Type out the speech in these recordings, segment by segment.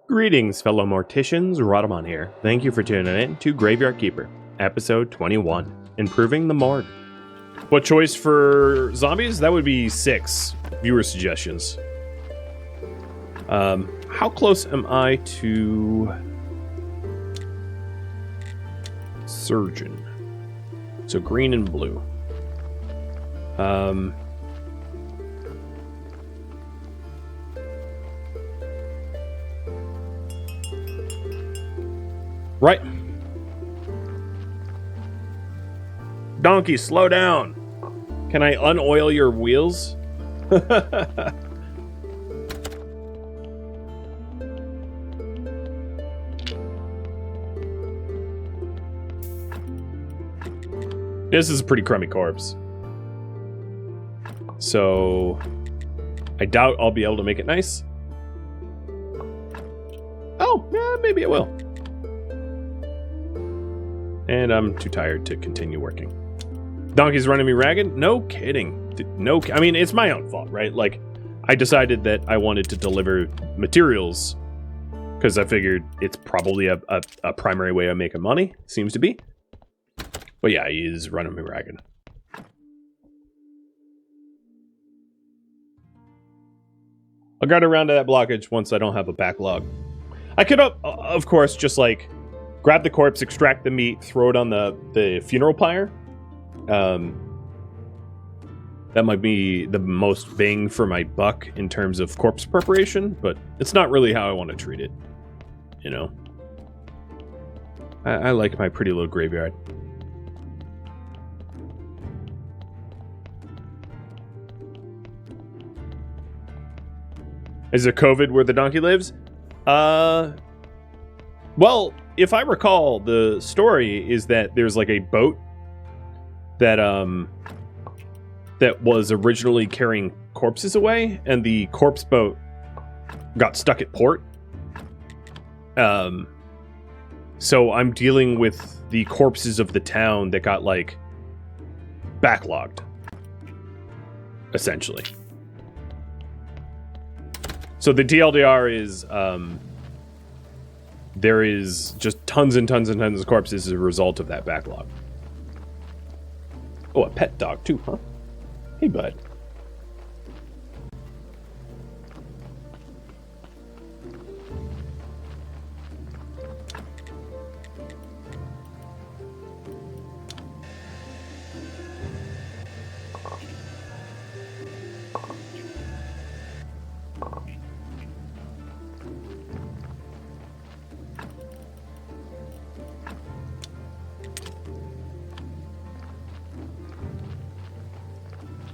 Greetings, fellow morticians. Rhadamant here. Thank you for tuning in to Graveyard Keeper, episode 21, Improving the Morgue. What choice for zombies? That would be 6 viewer suggestions. How close am I to surgeon? So green and blue. Right. Donkey, slow down. Can I unoil your wheels? This is a pretty crummy corpse. So I doubt I'll be able to make it nice. Oh, yeah, maybe it will. And I'm too tired to continue working. Donkey's running me ragged? No kidding. I mean, it's my own fault, right? Like, I decided that I wanted to deliver materials because I figured it's probably a primary way of making money. Seems to be. But yeah, he is running me ragged. I'll get around to that blockage once I don't have a backlog. I could, of course, just like grab the corpse, extract the meat, throw it on the funeral pyre. That might be the most bang for my buck in terms of corpse preparation, but it's not really how I want to treat it. You know? I like my pretty little graveyard. Is it COVID where the donkey lives? Well, if I recall, the story is that there's like a boat that that was originally carrying corpses away, and the corpse boat got stuck at port. So I'm dealing with the corpses of the town that got like backlogged, essentially. So the TLDR is there is just tons and tons and tons of corpses as a result of that backlog. Oh, a pet dog too, huh? Hey, bud.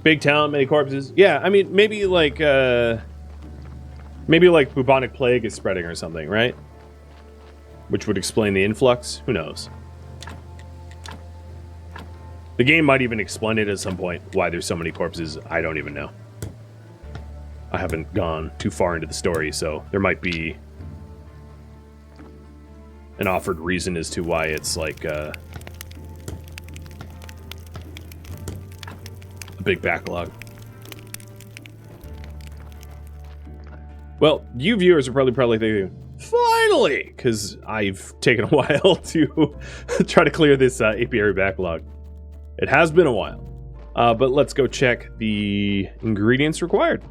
Big town, many corpses. Yeah, I mean, maybe like bubonic plague is spreading or something, right? Which would explain the influx. Who knows? The game might even explain it at some point, why there's so many corpses. I don't even know. I haven't gone too far into the story, so there might be an offered reason as to why it's like a big backlog. Well, you viewers are probably thinking, finally, because I've taken a while to try to clear this apiary backlog. It has been a while, but let's go check the ingredients required.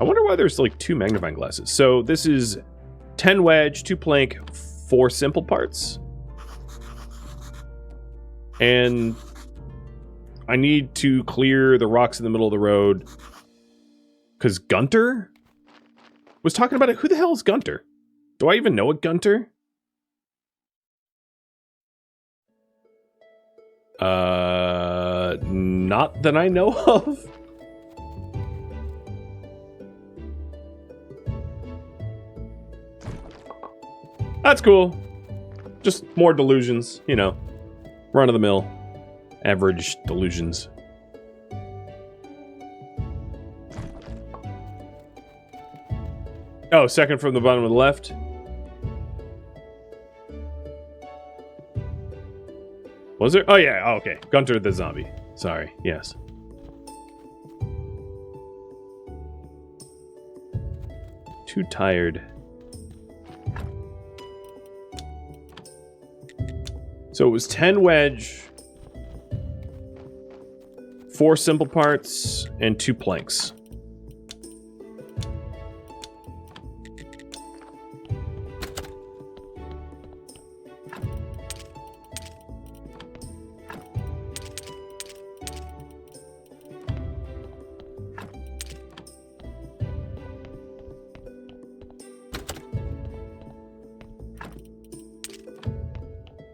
I wonder why there's like 2 magnifying glasses. So this is 10 wedge, 2 plank, 4 simple parts. And I need to clear the rocks in the middle of the road because Gunter was talking about it. Who the hell is Gunter? Do I even know a Gunter? Not that I know of. That's cool. Just more delusions, you know. Run-of-the-mill, average delusions. Oh, second from the bottom of the left. Was there? Oh, yeah. Oh, okay. Gunter the zombie. Sorry. Yes. Too tired. So it was 10 wedge, 4 simple parts, and 2 planks.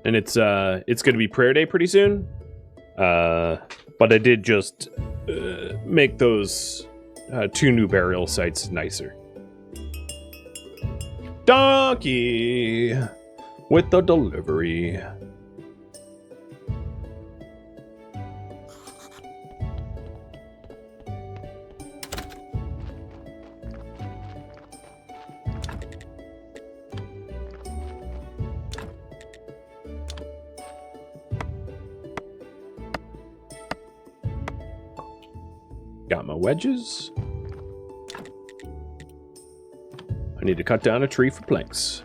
And it's gonna be prayer day pretty soon. But I did just make those 2 new burial sites nicer. Donkey with the delivery. Got my wedges. I need to cut down a tree for planks.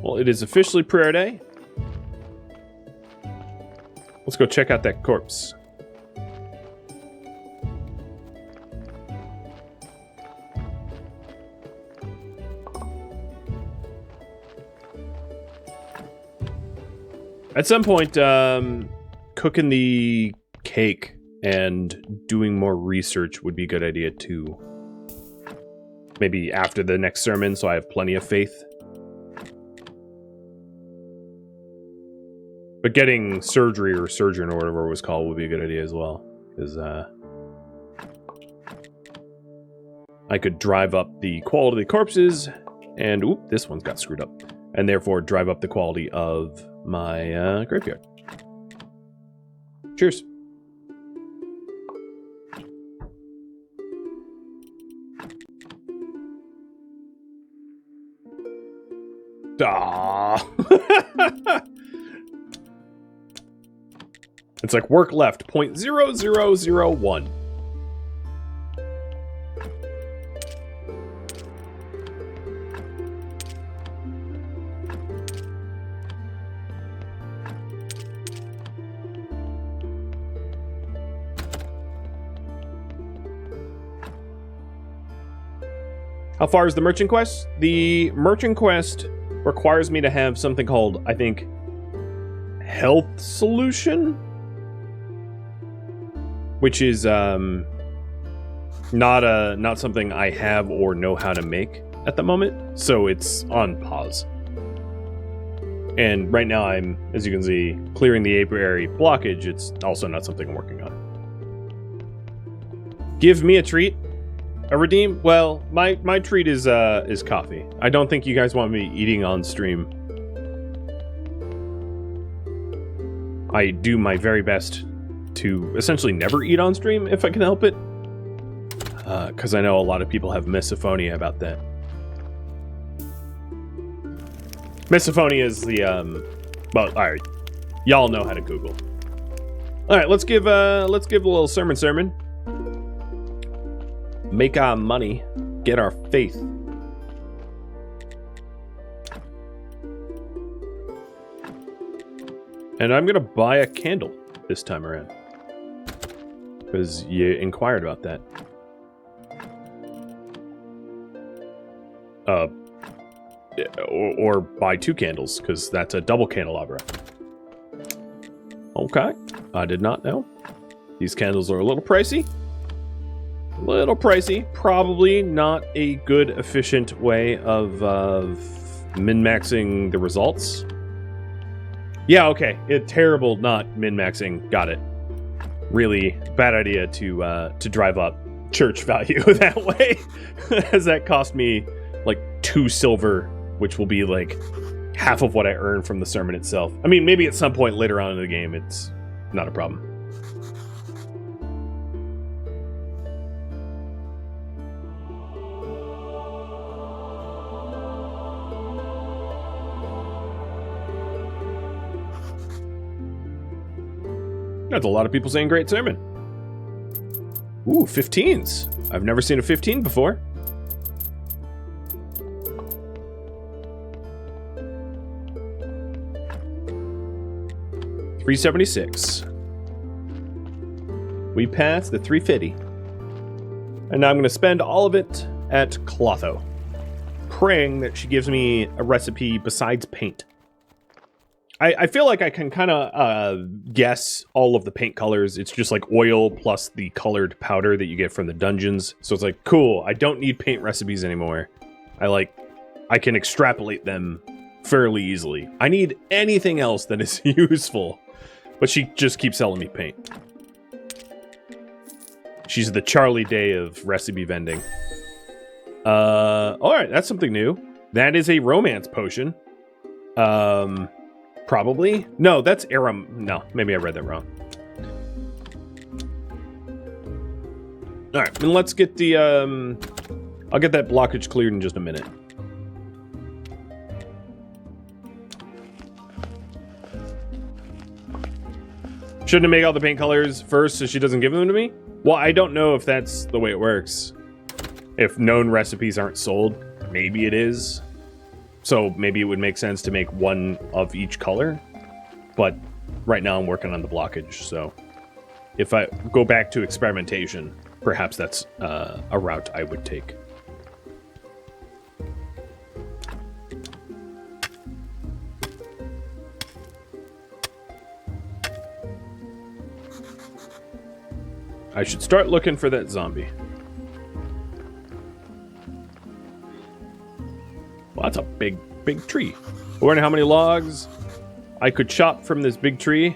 Well, it is officially prayer day. Let's go check out that corpse. At some point, cooking the cake and doing more research would be a good idea too. Maybe after the next sermon, so I have plenty of faith. But getting surgery or surgeon or whatever it was called would be a good idea as well. Because I could drive up the quality of the corpses and... Oop, this one's got screwed up. And therefore drive up the quality of my graveyard. Cheers. Ah. It's like work left, 0.0001. How far is the merchant quest? The merchant quest requires me to have something called, I think, health solution? Which is not something I have or know how to make at the moment, so it's on pause. And right now I'm, as you can see, clearing the apiary blockage. It's also not something I'm working on. Give me a treat. A redeem? Well, my treat is coffee. I don't think you guys want me eating on stream. I do my very best to essentially never eat on stream if I can help it, because I know a lot of people have misophonia about that. Misophonia is the well, all right, y'all know how to Google. All right, let's give a little sermon. Make our money, get our faith. And I'm gonna buy a candle this time around, because you inquired about that. Or buy 2 candles, because that's a double candelabra. Okay, I did not know. These candles are a little pricey. Probably not a good, efficient way of Min-maxing the results. Yeah, okay. Terrible not min-maxing. Got it. Really bad idea to drive up church value that way. As that cost me like 2 silver, which will be like half of what I earn from the sermon itself. I mean, maybe at some point later on in the game, it's not a problem. That's a lot of people saying great sermon. Ooh, 15s. I've never seen a 15 before. $376. We passed the 350. And now I'm going to spend all of it at Clotho, praying that she gives me a recipe besides paint. I feel like I can kind of guess all of the paint colors. It's just like oil plus the colored powder that you get from the dungeons. So it's like, cool, I don't need paint recipes anymore. I can extrapolate them fairly easily. I need anything else that is useful. But she just keeps selling me paint. She's the Charlie Day of recipe vending. Alright, that's something new. That is a romance potion. Probably. No, that's Aram. No, maybe I read that wrong. Alright, then let's get the, I'll get that blockage cleared in just a minute. Shouldn't I make all the paint colors first so she doesn't give them to me? Well, I don't know if that's the way it works. If known recipes aren't sold, maybe it is. So maybe it would make sense to make one of each color. But right now I'm working on the blockage, so if I go back to experimentation, perhaps that's a route I would take. I should start looking for that zombie. Well, that's a big tree. I wonder how many logs I could chop from this big tree.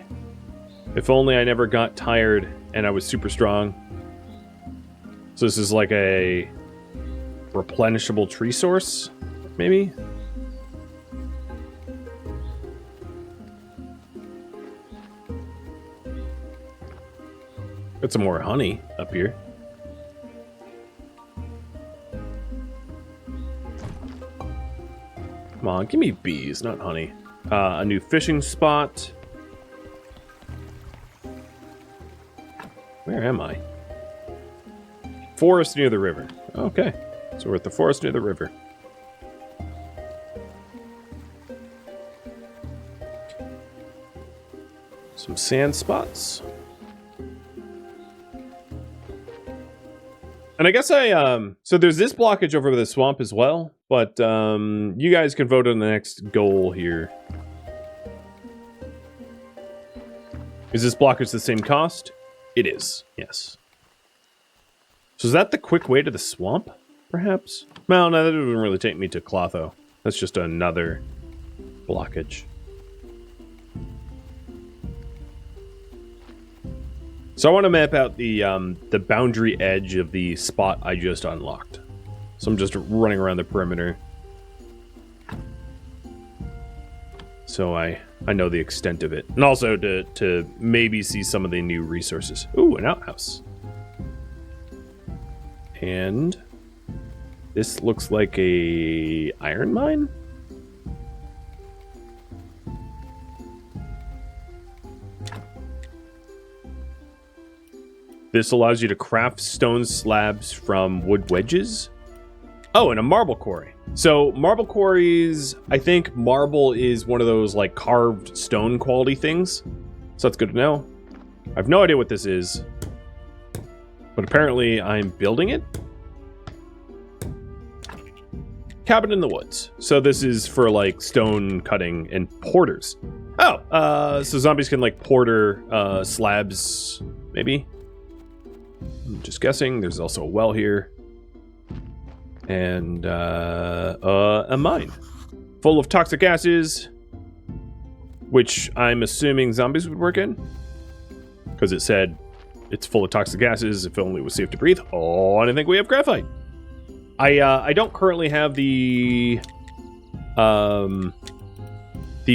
If only I never got tired and I was super strong. So this is like a replenishable tree source, maybe? Got some more honey up here. Come on, give me bees, not honey. A new fishing spot. Where am I? Forest near the river. Okay, so we're at the forest near the river. Some sand spots. And I guess so there's this blockage over the swamp as well, but you guys can vote on the next goal here. Is this blockage the same cost? It is, yes. So is that the quick way to the swamp, perhaps? Well, no, that doesn't really take me to Clotho. That's just another blockage. So I want to map out the boundary edge of the spot I just unlocked. So I'm just running around the perimeter. So I know the extent of it. And also to maybe see some of the new resources. Ooh, an outhouse. And this looks like a iron mine? This allows you to craft stone slabs from wood wedges. Oh, and a marble quarry. So marble quarries, I think marble is one of those like carved stone quality things. So that's good to know. I have no idea what this is, but apparently I'm building it. Cabin in the woods. So this is for like stone cutting and porters. Oh, so zombies can like porter slabs, maybe. I'm just guessing. There's also a well here. And a mine. Full of toxic gases, which I'm assuming zombies would work in. Because it said it's full of toxic gases, if only it was safe to breathe. Oh, and I think we have graphite. I don't currently have the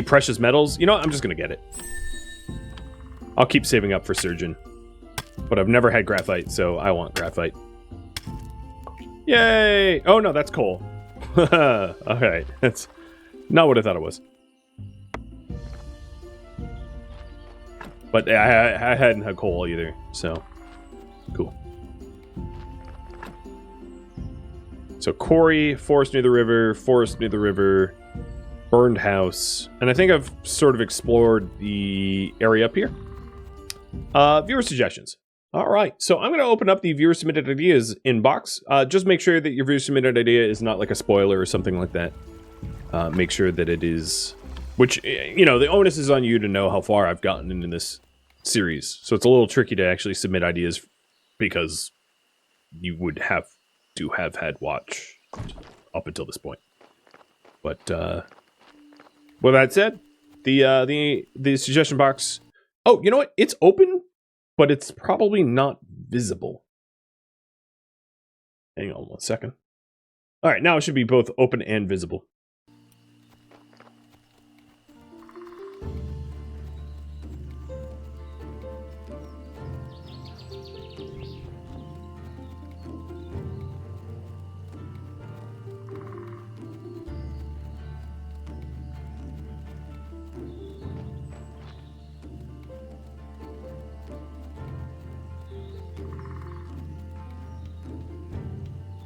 precious metals. You know what? I'm just going to get it. I'll keep saving up for surgeon. But I've never had graphite, so I want graphite. Yay! Oh, no, that's coal. Alright, that's not what I thought it was. But I hadn't had coal either, so cool. So quarry, forest near the river, burned house. And I think I've sort of explored the area up here. Viewer suggestions. All right, so I'm going to open up the viewer submitted ideas inbox. Just make sure that your viewer submitted idea is not like a spoiler or something like that. Make sure that it is, which, you know, the onus is on you to know how far I've gotten into this series. So it's a little tricky to actually submit ideas because you would have to have had watch up until this point. But with that said, the suggestion box. Oh, you know what? It's open, but it's probably not visible. Hang on 1 second. All right, now it should be both open and visible.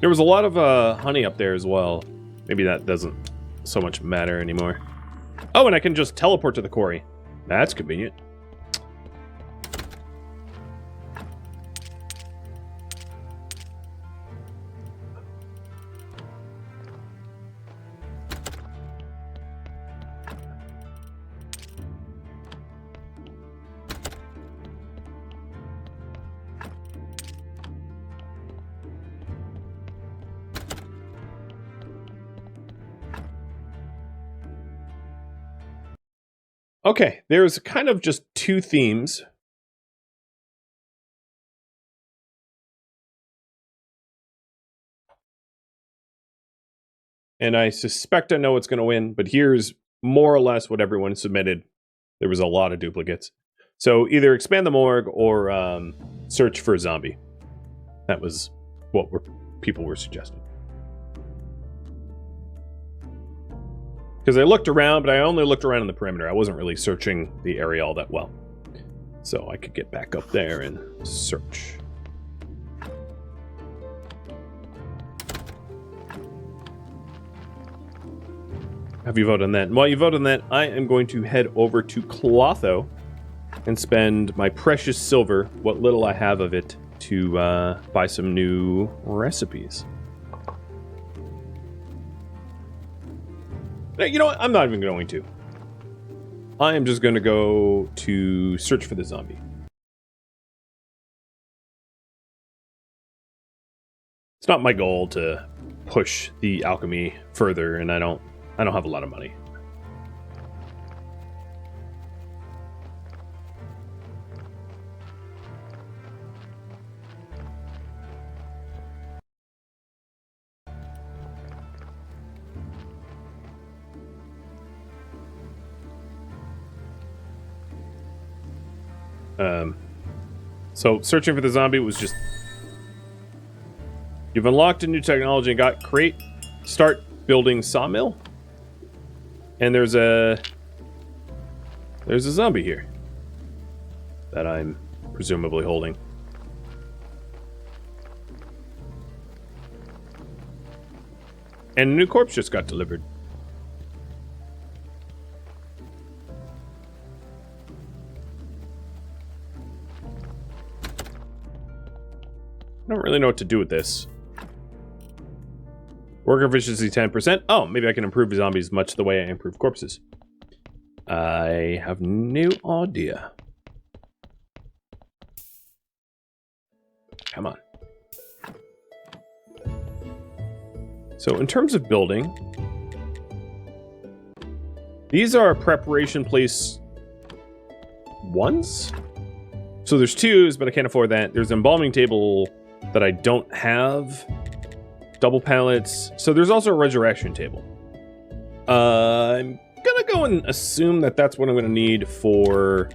There was a lot of honey up there as well. Maybe that doesn't so much matter anymore. Oh, and I can just teleport to the quarry. That's convenient. Okay, there's kind of just two themes. And I suspect I know what's going to win, but here's more or less what everyone submitted. There was a lot of duplicates. So either expand the morgue or search for a zombie. That was what people were suggesting. Because I looked around, but I only looked around in the perimeter. I wasn't really searching the area all that well. So I could get back up there and search. Have you voted on that? And while you vote on that, I am going to head over to Clotho and spend my precious silver, what little I have of it, to buy some new recipes. You know what? I'm not even going to. I am just going to go to search for the zombie. It's not my goal to push the alchemy further, and I don't have a lot of money. So searching for the zombie was just... You've unlocked a new technology and got start building sawmill. And there's a zombie here that I'm presumably holding. And a new corpse just got delivered. I don't really know what to do with this. Worker efficiency 10%. Oh, maybe I can improve zombies much the way I improve corpses. I have no idea. Come on. So in terms of building, These are preparation place ones. So there's twos, but I can't afford that. There's an embalming table that I don't have. Double pallets. So there's also a resurrection table. I'm gonna go and assume that that's what I'm gonna need for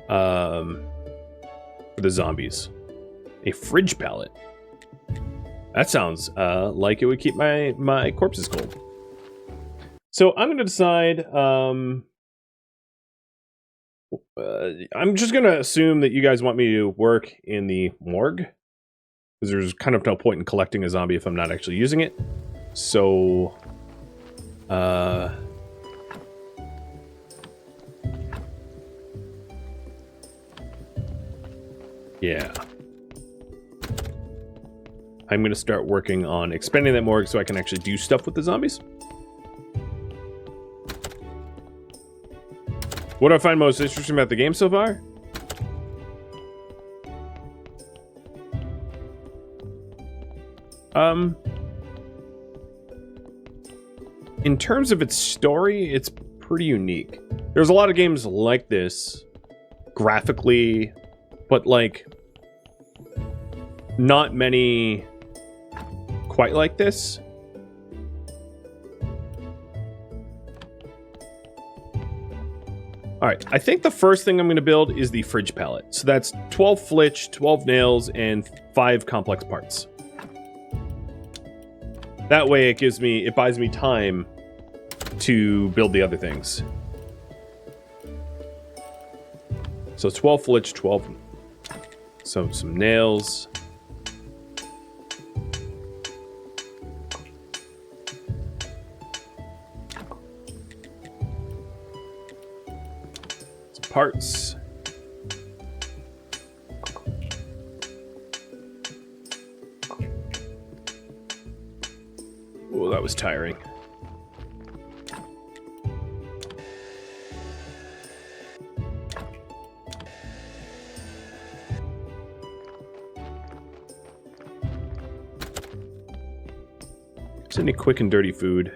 the zombies. A fridge pallet. That sounds like it would keep my corpses cold. So I'm gonna decide. I'm just gonna assume that you guys want me to work in the morgue, because there's kind of no point in collecting a zombie if I'm not actually using it. So, yeah. I'm gonna start working on expanding that morgue so I can actually do stuff with the zombies. What do I find most interesting about the game so far? In terms of its story, it's pretty unique. There's a lot of games like this, graphically, but like, not many quite like this. Alright, I think the first thing I'm going to build is the fridge pallet. So that's 12 flitch, 12 nails, and 5 complex parts. That way it buys me time to build the other things. So 12 flitch, 12... So some nails. Parts. Oh, that was tiring. Is there any quick and dirty food?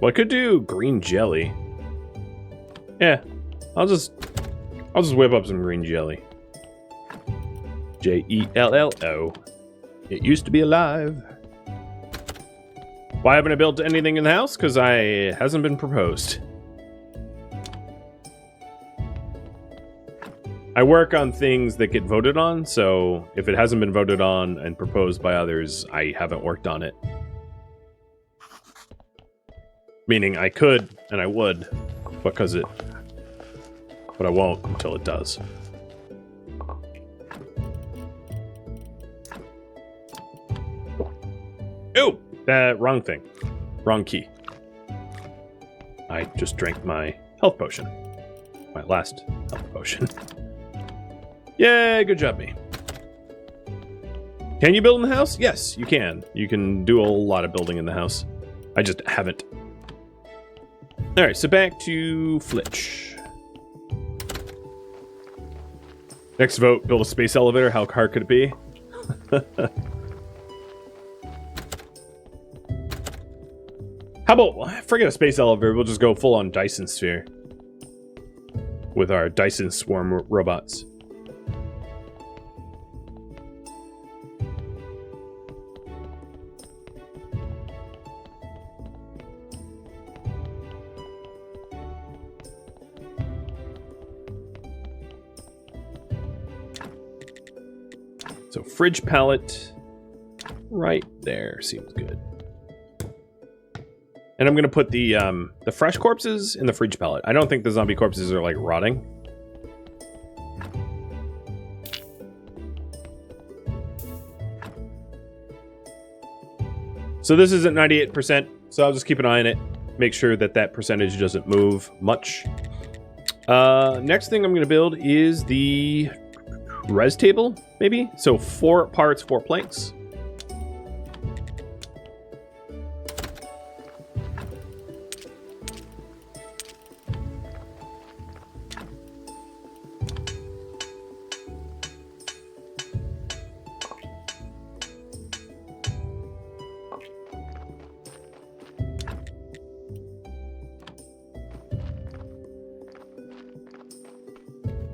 Well, I could do green jelly. Yeah, I'll just whip up some green jelly. Jello. It used to be alive. Why haven't I built anything in the house? Because it hasn't been proposed. I work on things that get voted on, so if it hasn't been voted on and proposed by others, I haven't worked on it. Meaning I could, and I would, but I won't until it does. Oh, wrong thing. Wrong key. I just drank my health potion. My last health potion. Yay, good job, me. Can you build in the house? Yes, you can. You can do a lot of building in the house. I just haven't. Alright, so back to Flitch. Next vote, build a space elevator. How hard could it be? How about, forget a space elevator, we'll just go full on Dyson sphere. With our Dyson swarm robots. So fridge pallet right there seems good. And I'm gonna put the fresh corpses in the fridge pallet. I don't think the zombie corpses are like rotting. So this is at 98%, so I'll just keep an eye on it. Make sure that that percentage doesn't move much. Next thing I'm gonna build is the res table, maybe? So 4 parts, 4 planks.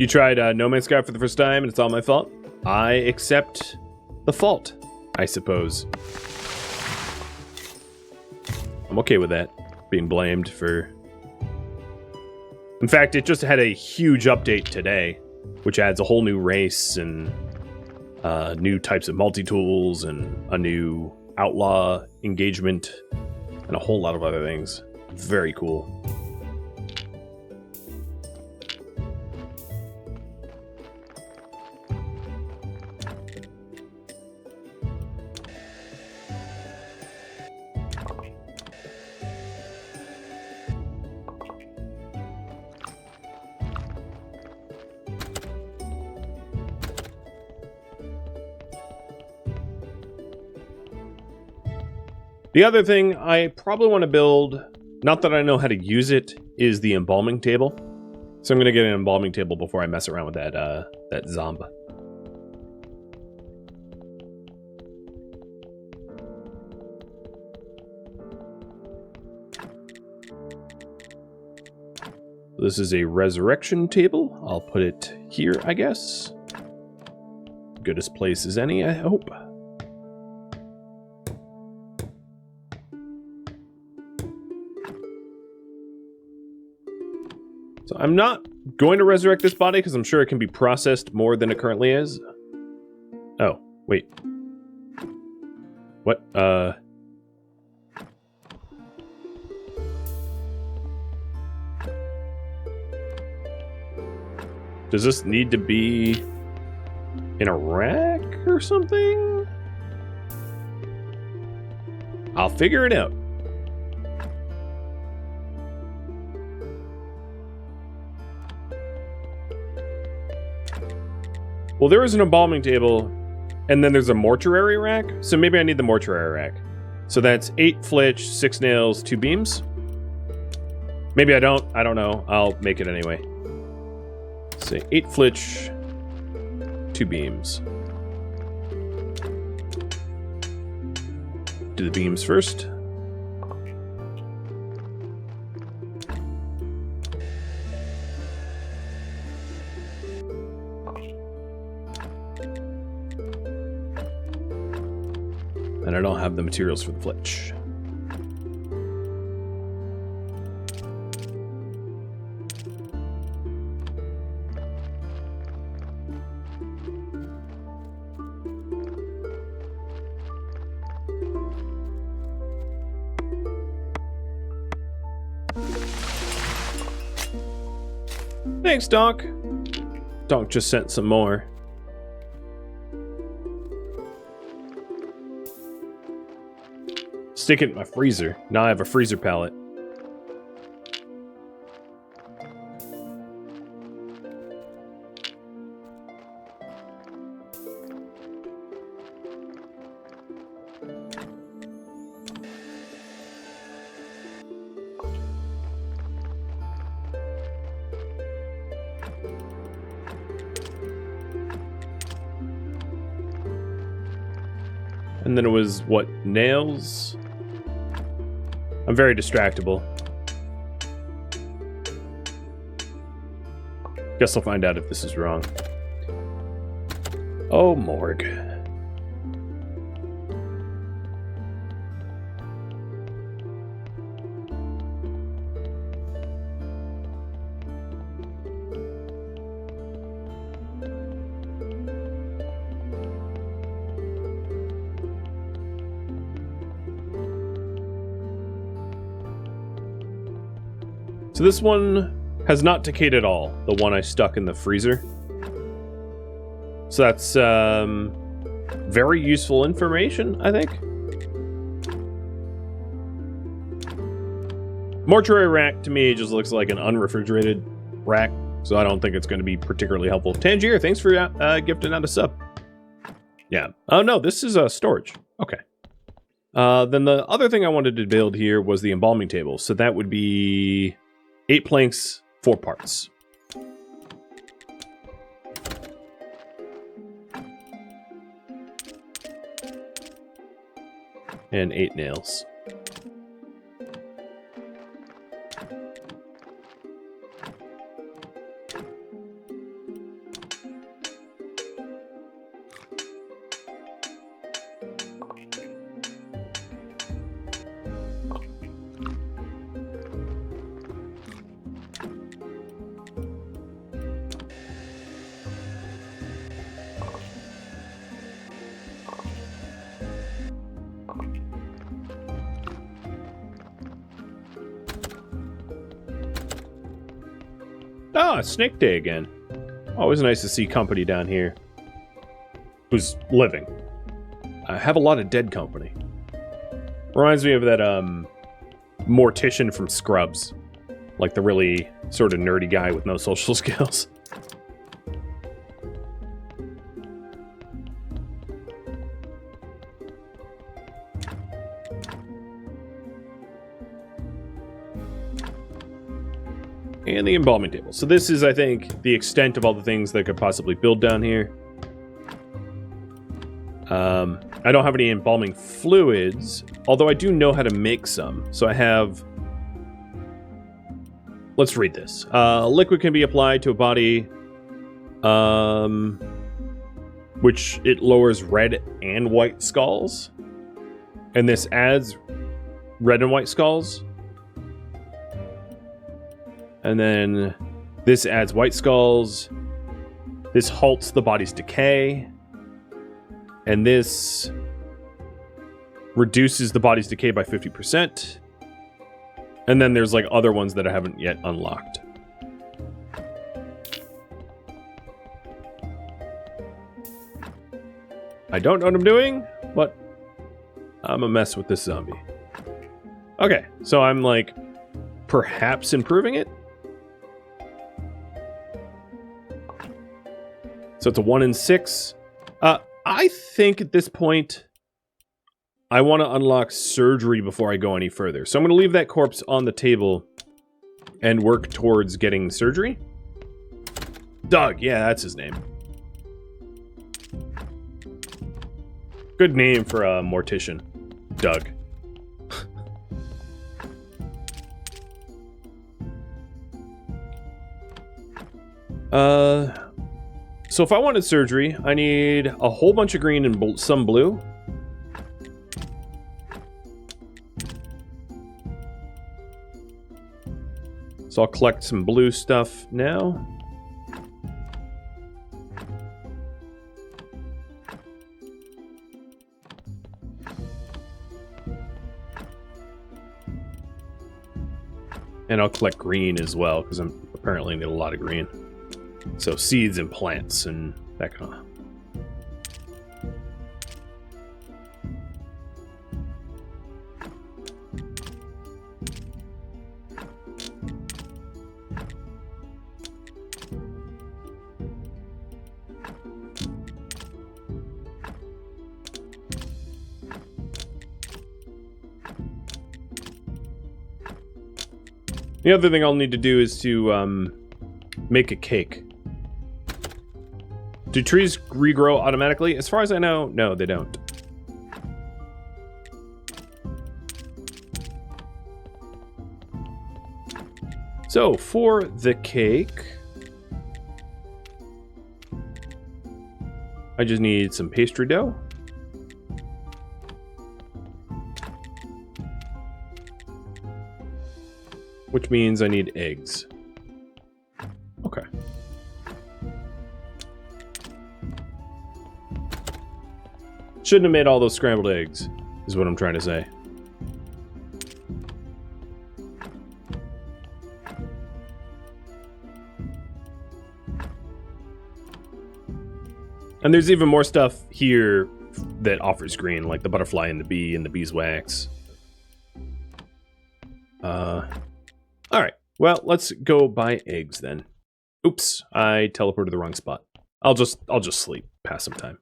You tried No Man's Sky for the first time and it's all my fault? I accept the fault, I suppose. I'm okay with that, being blamed for... In fact, it just had a huge update today, which adds a whole new race and new types of multi-tools and a new outlaw engagement and a whole lot of other things. Very cool. The other thing I probably want to build, not that I know how to use it, is the embalming table. So I'm going to get an embalming table before I mess around with that zombie. This is a resurrection table. I'll put it here, I guess. Good as place as any, I hope. So I'm not going to resurrect this body because I'm sure it can be processed more than it currently is. Oh, wait. What? Does this need to be in a rack or something? I'll figure it out. Well, there is an embalming table, and then there's a mortuary rack, so maybe I need the mortuary rack. So that's 8 flitch, 6 nails, 2 beams. Maybe I don't know. I'll make it anyway. Say 8 flitch, 2 beams. Do the beams first. And I don't have the materials for the flitch. Thanks, Donk. Donk just sent some more. Stick it in my freezer. Now I have a freezer pallet. And then it was, what, nails? I'm very distractible. Guess I'll find out if this is wrong. Oh, Morgue. So this one has not decayed at all, the one I stuck in the freezer. So that's very useful information, I think. Mortuary rack to me just looks like an unrefrigerated rack, so I don't think it's going to be particularly helpful. Tangier, thanks for gifting out a sub. Yeah. Oh no, this is storage. Okay. Then the other thing I wanted to build here was the embalming table. So that would be 8 planks, 4 parts. And 8 nails. Ah, Snake Day again. Always nice to see company down here. Who's living. I have a lot of dead company. Reminds me of that, mortician from Scrubs. Like the really sort of nerdy guy with no social skills. And the embalming table. So this is, I think, the extent of all the things that I could possibly build down here. I don't have any embalming fluids, although I do know how to make some. So I have... Let's read this. Liquid can be applied to a body, which it lowers red and white skulls. And this adds red and white skulls. And then this adds white skulls. This halts the body's decay. And this reduces the body's decay by 50%. And then there's like other ones that I haven't yet unlocked. I don't know what I'm doing, but I'm a mess with this zombie. Okay, so I'm like perhaps improving it. So it's a 1 in 6. I think at this point, I want to unlock surgery before I go any further. So I'm going to leave that corpse on the table and work towards getting surgery. Doug, yeah, that's his name. Good name for a mortician. Doug. So if I wanted surgery, I need a whole bunch of green and some blue. So I'll collect some blue stuff now. And I'll collect green as well, because I'm apparently need a lot of green. So seeds and plants and that kind of... The other thing I'll need to do is to make a cake. Do trees regrow automatically? As far as I know, no, they don't. So, for the cake, I just need some pastry dough. Which means I need eggs. Okay. Shouldn't have made all those scrambled eggs, is what I'm trying to say. And there's even more stuff here that offers green, like the butterfly and the bee and the beeswax. Alright, well, let's go buy eggs then. Oops, I teleported to the wrong spot. I'll just sleep, pass some time.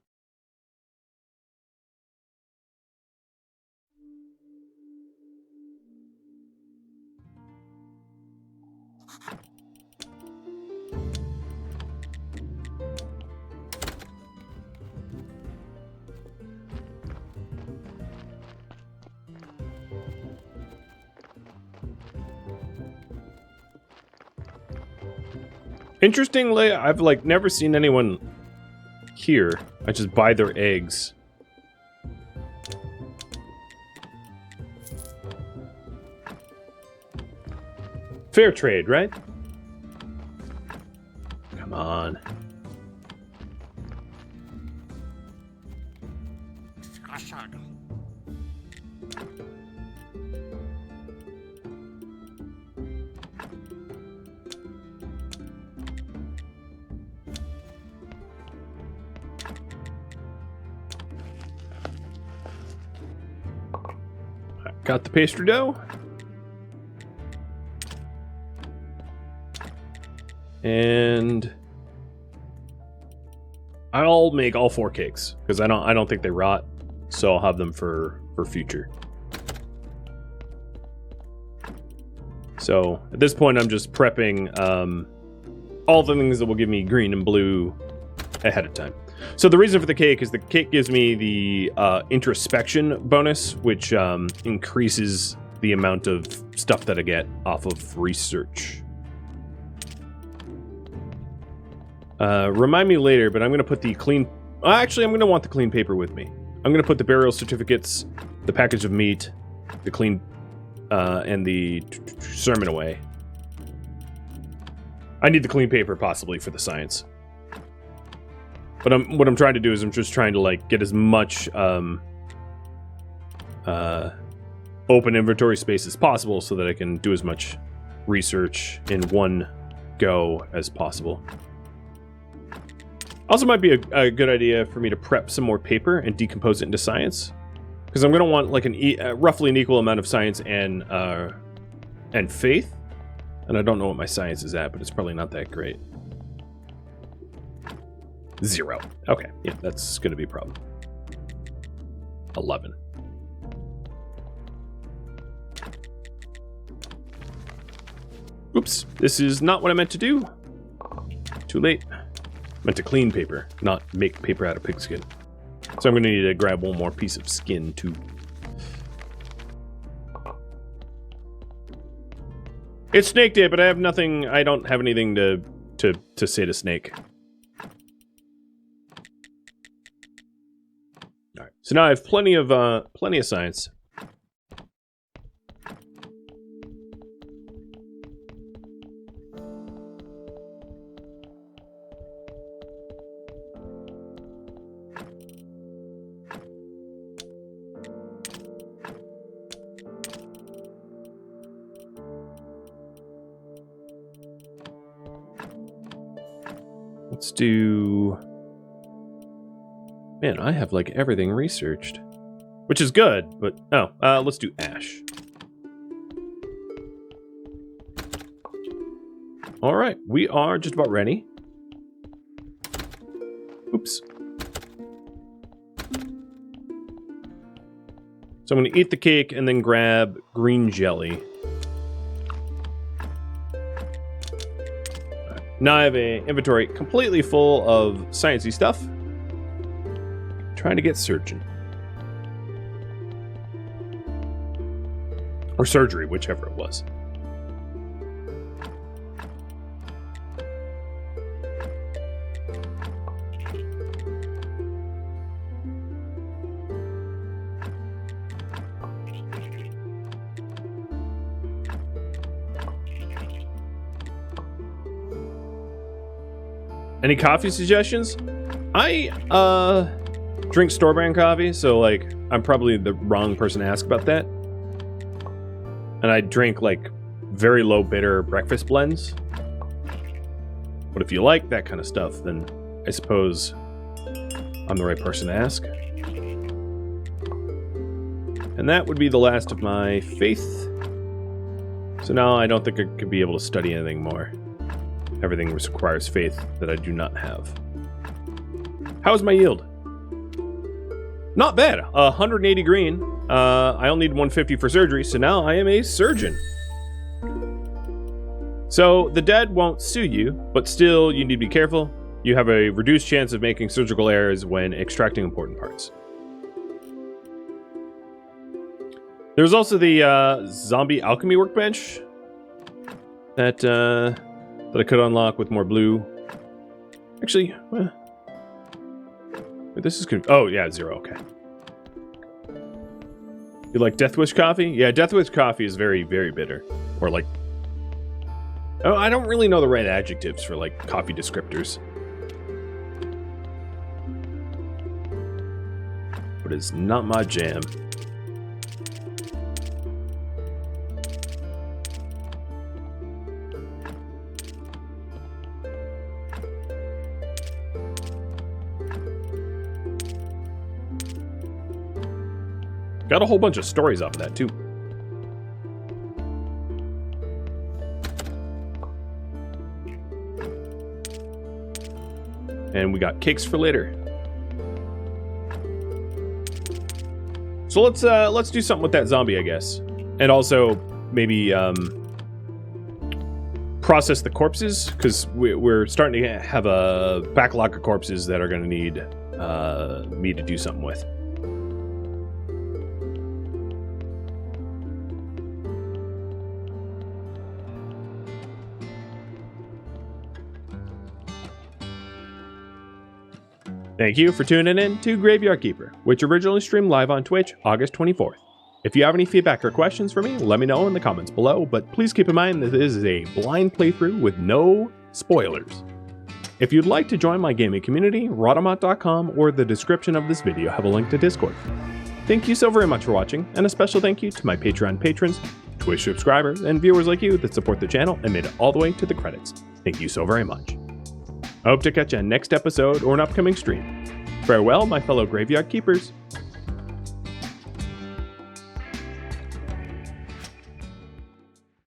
Interestingly, I've like never seen anyone here. I just buy their eggs. Fair trade, right? Come on. Got the pastry dough. And I'll make all 4 cakes because I don't think they rot, so I'll have them for future. So at this point, I'm just prepping all the things that will give me green and blue ahead of time. So the reason for the cake is the cake gives me the introspection bonus, which increases the amount of stuff that I get off of research. Remind me later, but I'm going to put the clean... Actually, I'm going to want the clean paper with me. I'm going to put the burial certificates, the package of meat, the clean... and the sermon away. I need the clean paper, possibly, for the science. But what I'm trying to do is I'm just trying to, like, get as much open inventory space as possible so that I can do as much research in one go as possible. Also might be a good idea for me to prep some more paper and decompose it into science. Because I'm going to want like roughly an equal amount of science and faith. And I don't know what my science is at, but it's probably not that great. 0. Okay, yeah, that's going to be a problem. 11. Oops, this is not what I meant to do. Too late. I meant to clean paper, not make paper out of pigskin. So I'm going to need to grab one more piece of skin, too. It's Snake Day, but I have nothing... I don't have anything to say to Snake. Alright, so now I have plenty of science. Let's do... Man, I have, like, everything researched. Which is good, but... Oh, let's do ash. Alright, we are just about ready. Oops. So I'm going to eat the cake and then grab green jelly. Now I have an inventory completely full of sciencey stuff. Trying to get surgeon. Or surgery, whichever it was. Any coffee suggestions? I drink store-brand coffee, so like I'm probably the wrong person to ask about that. And I drink like very low bitter breakfast blends. But if you like that kind of stuff, then I suppose I'm the right person to ask. And that would be the last of my faith. So now I don't think I could be able to study anything more. Everything requires faith that I do not have. How's my yield? Not bad. 180 green. I only need 150 for surgery, so now I am a surgeon. So the dead won't sue you, but still you need to be careful. You have a reduced chance of making surgical errors when extracting important parts. There's also the zombie alchemy workbench that I could unlock with more blue. Actually, wait, this is good. Oh, yeah, 0, okay. You like Death Wish coffee? Yeah, Death Wish coffee is very, very bitter. Or like... Oh, I don't really know the right adjectives for, like, coffee descriptors. But it's not my jam. Got a whole bunch of stories off of that, too. And we got cakes for later. So let's do something with that zombie, I guess. And also maybe process the corpses, because we're starting to have a backlog of corpses that are going to need me to do something with. Thank you for tuning in to Graveyard Keeper, which originally streamed live on Twitch August 24th. If you have any feedback or questions for me, let me know in the comments below, but please keep in mind that this is a blind playthrough with no spoilers. If you'd like to join my gaming community, Rhadamant.com or the description of this video have a link to Discord. Thank you so very much for watching, and a special thank you to my Patreon patrons, Twitch subscribers, and viewers like you that support the channel and made it all the way to the credits. Thank you so very much. I hope to catch you on next episode or an upcoming stream. Farewell, my fellow Graveyard Keepers.